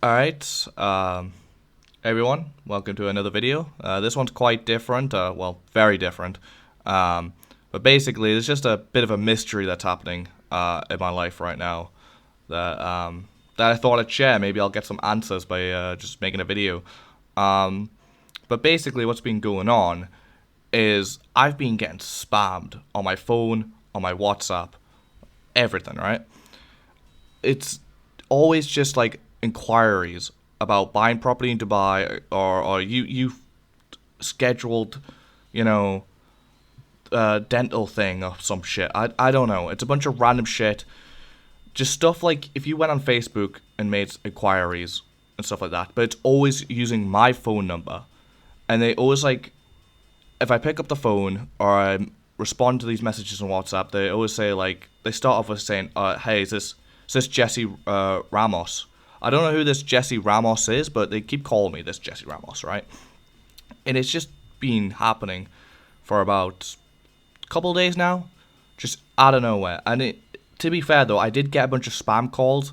Alright, everyone, welcome to another video. This one's quite different, well, very different. But basically, there's just a bit of a mystery that's happening in my life right now that I thought I'd share. Maybe I'll get some answers by just making a video. Um, but basically, what's been going on is I've been getting spammed on my phone, on my WhatsApp, everything, right? It's always just like inquiries about buying property in Dubai, or you scheduled, you know, dental thing or some shit. I don't know. It's a bunch of random shit. Just stuff like if you went on Facebook and made inquiries and stuff like that, but it's always using my phone number, and they always like if I pick up the phone or I respond to these messages on WhatsApp, they always say like they start off with saying, "Hey, is this Jesse Ramos?" I don't know who this Jesse Ramos is, but they keep calling me this Jesse Ramos, right? And it's just been happening for about a couple of days now, just out of nowhere. And to be fair though, I did get a bunch of spam calls,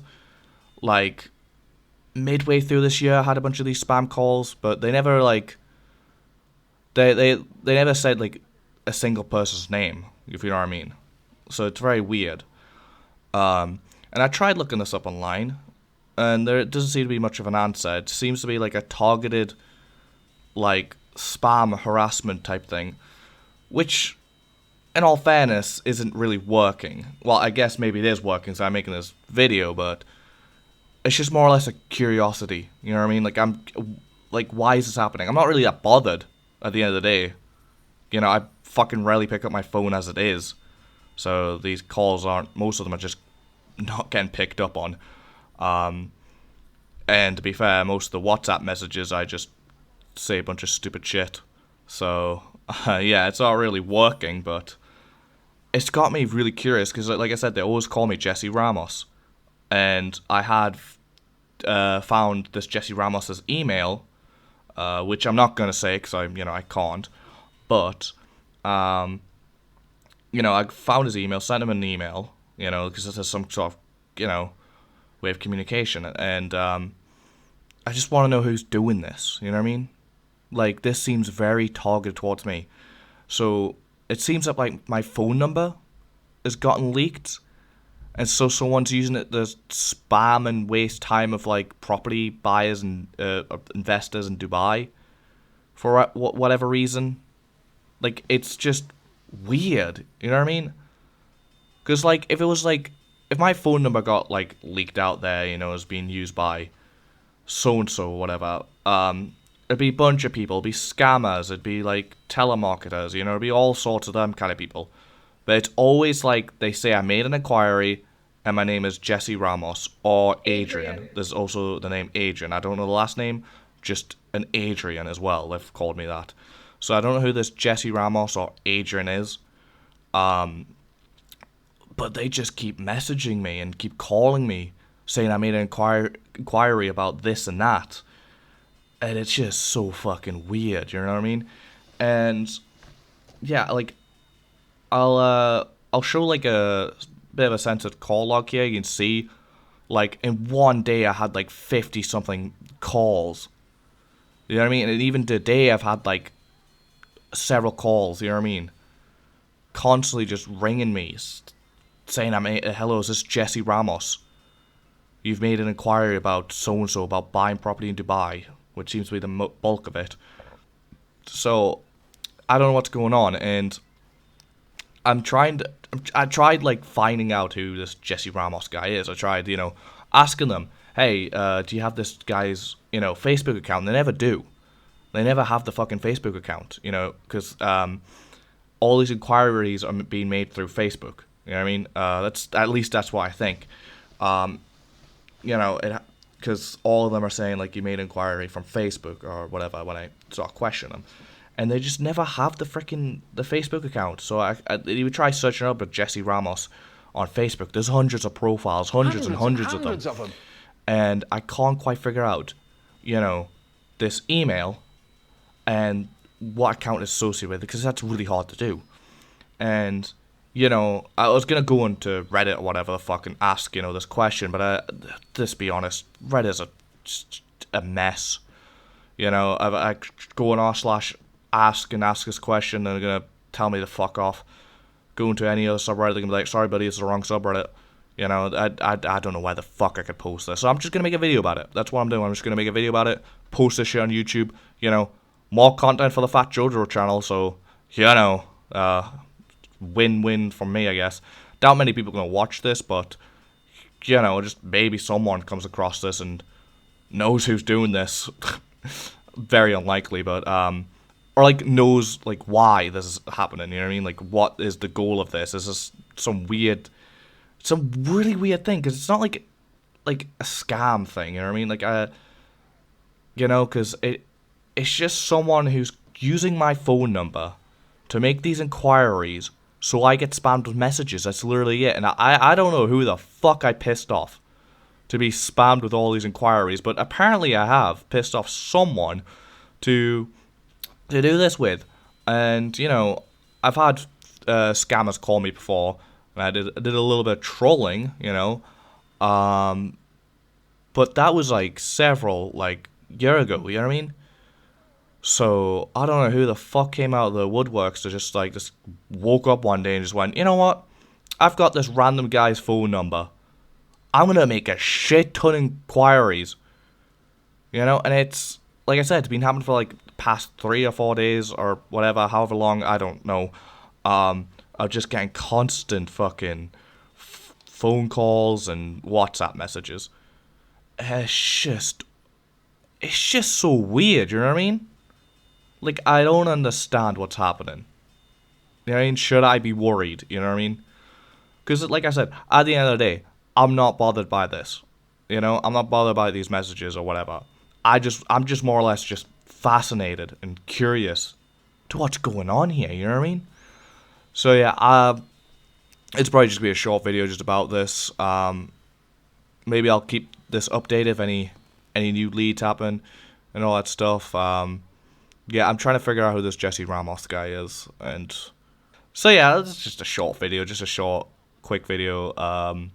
like midway through this year. I had a bunch of these spam calls, but they never like they never said like a single person's name, if you know what I mean. So it's very weird. And I tried looking this up online, and there doesn't seem to be much of an answer. It seems to be like a targeted, like spam harassment type thing, which, in all fairness, isn't really working. Well, I guess maybe it is working, so I'm making this video, but it's just more or less a curiosity. You know what I mean? Like, why is this happening? I'm not really that bothered at the end of the day. You know, I fucking rarely pick up my phone as it is. So these calls aren't, most of them are just not getting picked up on. Um, and to be fair, most of the WhatsApp messages I just say a bunch of stupid shit. So, yeah, it's not really working, but it's got me really curious because, like I said, they always call me Jesse Ramos. And I had found this Jesse Ramos's email, which I'm not going to say because I can't. But I found his email, sent him an email, because this is some sort of, way of communication. And I just want to know who's doing this, you know what I mean? Like, this seems very targeted towards me. So, it seems that, like, my phone number has gotten leaked. And so someone's using it to spam and waste time of, like, property buyers and investors in Dubai for whatever reason. Like, it's just weird, you know what I mean? Because, like, if my phone number got, like, leaked out there, as being used by so-and-so or whatever, it'd be a bunch of people, it'd be scammers, it'd be, like, telemarketers, it'd be all sorts of them kind of people. But it's always, like, they say I made an inquiry, and my name is Jesse Ramos, or Adrian. There's also the name Adrian. I don't know the last name, just an Adrian as well, they've called me that. So I don't know who this Jesse Ramos or Adrian is. But they just keep messaging me and keep calling me, saying I made an inquiry about this and that. And it's just so fucking weird, you know what I mean? And yeah, like I'll show like a bit of a censored call log here. You can see like in one day I had like 50 something calls. You know what I mean? And even today I've had like several calls, you know what I mean? Constantly just ringing me, saying, hello, is this Jesse Ramos? You've made an inquiry about so-and-so, about buying property in Dubai, which seems to be the bulk of it. So, I don't know what's going on, and I tried, like, finding out who this Jesse Ramos guy is. I tried, asking them, hey, do you have this guy's, Facebook account? And they never do. They never have the fucking Facebook account, because all these inquiries are being made through Facebook. You know what I mean? That's what I think. Because all of them are saying like you made an inquiry from Facebook or whatever when I sort of question them, and they just never have the Facebook account. So I you would try searching up with Jesse Ramos on Facebook. There's hundreds of profiles, hundreds and hundreds of them, and I can't quite figure out, this email and what account is associated with it, because that's really hard to do. And I was gonna go into Reddit or whatever the fuck and ask, this question, but let's be honest, Reddit's a just a mess. You know, I go on r/ask and ask this question, and they're gonna tell me to fuck off. Go into any other subreddit, they're gonna be like, sorry buddy, it's the wrong subreddit. You know, I don't know why the fuck I could post this. So I'm just gonna make a video about it. That's what I'm doing. I'm just gonna make a video about it, post this shit on YouTube. You know, more content for the Fat Jojo channel. So, you know, win-win for me, I guess. Doubt many people are gonna watch this, but you know, just maybe someone comes across this and knows who's doing this. Very unlikely, but or like knows like why this is happening. You know what I mean? Like, what is the goal of this? Is this some really weird thing? Because it's not like a scam thing. You know what I mean? Like you know, because it's just someone who's using my phone number to make these inquiries, so I get spammed with messages. That's literally it. And I don't know who the fuck I pissed off to be spammed with all these inquiries, but apparently I have pissed off someone to do this with. And, you know, I've had scammers call me before, and I did a little bit of trolling, you know, but that was like several, like, year ago, you know what I mean? So, I don't know who the fuck came out of the woodworks to just woke up one day and just went, you know what, I've got this random guy's phone number. I'm going to make a shit ton of inquiries, you know, and it's, like I said, it's been happening for, like, the past 3 or 4 days, or whatever, however long, I don't know. I'm just getting constant fucking phone calls and WhatsApp messages. It's just so weird, you know what I mean? Like, I don't understand what's happening. You know what I mean? Should I be worried, you know what I mean? Because, like I said, at the end of the day, I'm not bothered by this, you know. I'm not bothered by these messages or whatever. I'm just more or less just fascinated and curious to what's going on here. You know what I mean? So yeah, it's probably just gonna be a short video just about this. Maybe I'll keep this updated if any new leads happen and all that stuff. Yeah, I'm trying to figure out who this Jesse Ramos guy is, and so yeah, it's just a short video, just a short, quick video.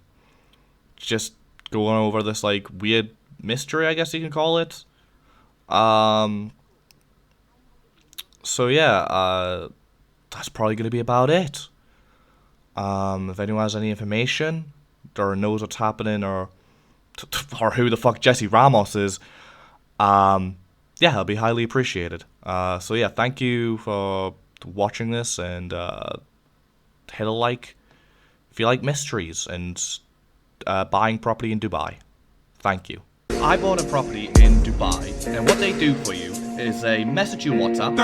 Just going over this, like, weird mystery, I guess you can call it. So yeah, that's probably going to be about it. If anyone has any information, or knows what's happening, or who the fuck Jesse Ramos is, yeah, it'll be highly appreciated. So yeah, thank you for watching this, and hit a like if you like mysteries and buying property in Dubai. Thank you. I bought a property in Dubai, and what they do for you is they message you on WhatsApp.